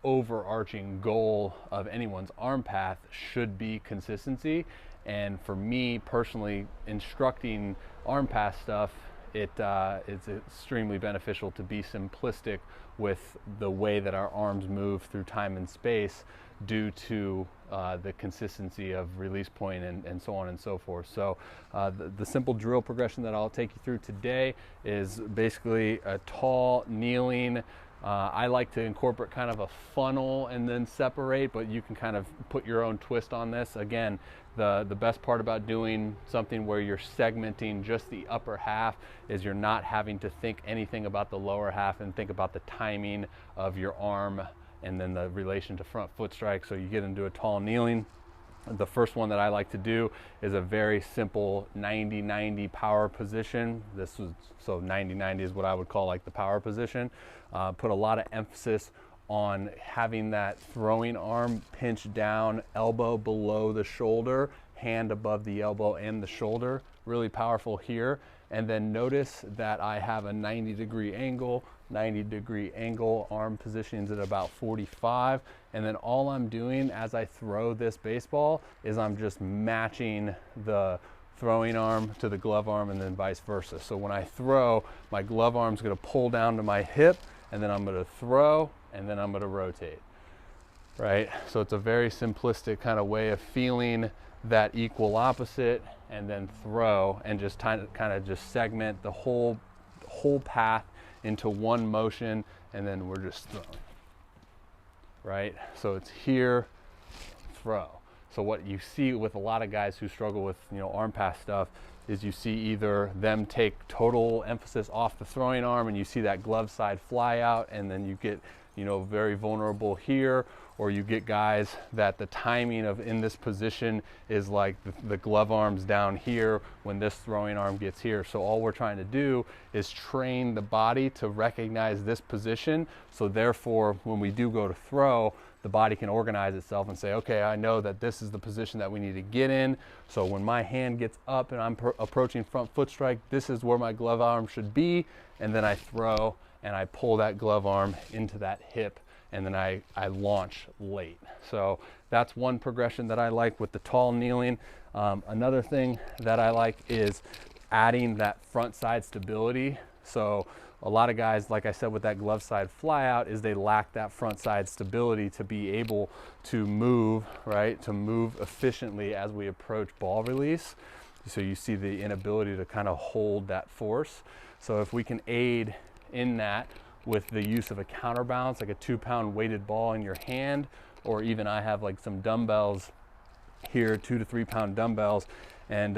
overarching goal of anyone's arm path should be consistency. And for me personally, instructing arm path stuff, it's extremely beneficial to be simplistic with the way that our arms move through time and space due to the consistency of release point and so on and so forth. So the simple drill progression that I'll take you through today is basically a tall, kneeling. I like to incorporate kind of a funnel and then separate, but you can kind of put your own twist on this. Again, the best part about doing something where you're segmenting just the upper half is you're not having to think anything about the lower half and think about the timing of your arm and then the relation to front foot strike. So you get into a tall kneeling. The first one that I like to do is a very simple 90-90 power position. So 90-90 is what I would call like the power position. Put a lot of emphasis on having that throwing arm pinch down, elbow below the shoulder, hand above the elbow and the shoulder. Really powerful here. And then notice that I have a 90-degree angle, arm positions at about 45. And then all I'm doing as I throw this baseball is I'm just matching the throwing arm to the glove arm and then vice versa. So when I throw, my glove arm's gonna pull down to my hip, and then I'm gonna throw, and then I'm gonna rotate, right? So it's a very simplistic kind of way of feeling that equal opposite, and then throw, and just kind of just segment the whole path into one motion, and then we're just throwing, right? So it's here, throw. So what you see with a lot of guys who struggle with, arm path stuff is you see either them take total emphasis off the throwing arm and you see that glove side fly out, and then you get, very vulnerable here, or you get guys that the timing of in this position is like the glove arm's down here when this throwing arm gets here. So all we're trying to do is train the body to recognize this position. So therefore, when we do go to throw, the body can organize itself and say, okay, I know that this is the position that we need to get in. So when my hand gets up and I'm approaching front foot strike, this is where my glove arm should be. And then I throw and I pull that glove arm into that hip, and then I launch late. So that's one progression that I like with the tall kneeling. Another thing that I like is adding that front side stability. So a lot of guys, like I said, with that glove side fly out, is they lack that front side stability to be able to move, right? To move efficiently as we approach ball release. So you see the inability to kind of hold that force. So if we can aid in that with the use of a counterbalance, like a 2-pound weighted ball in your hand, or even I have like some dumbbells here, 2 to 3 pound dumbbells, and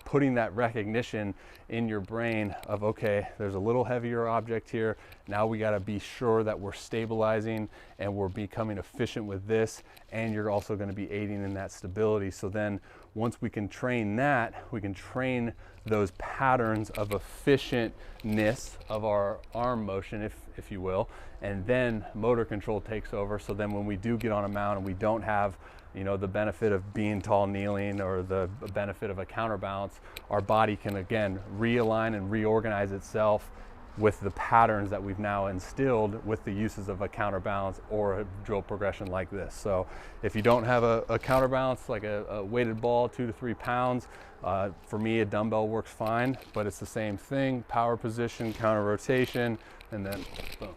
putting that recognition in your brain of, okay, there's a little heavier object here. Now we got to be sure that we're stabilizing and we're becoming efficient with this, and you're also going to be aiding in that stability. So then once we can train that, we can train those patterns of efficientness of our arm motion, if you will, and then motor control takes over. So then when we do get on a mount and we don't have the benefit of being tall kneeling or the benefit of a counterbalance, our body can again realign and reorganize itself with the patterns that we've now instilled with the uses of a counterbalance or a drill progression like this. So if you don't have a counterbalance, like a weighted ball, 2 to 3 pounds, for me a dumbbell works fine, but it's the same thing: power position, counter rotation, and then boom,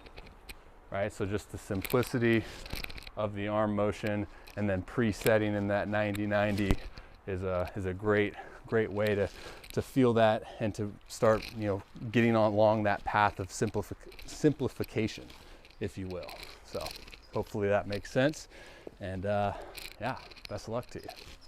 right? So just the simplicity of the arm motion, and then presetting in that 90-90 is a great way to feel that and to start getting along that path of simplification, if you will. So hopefully that makes sense, and yeah, best of luck to you.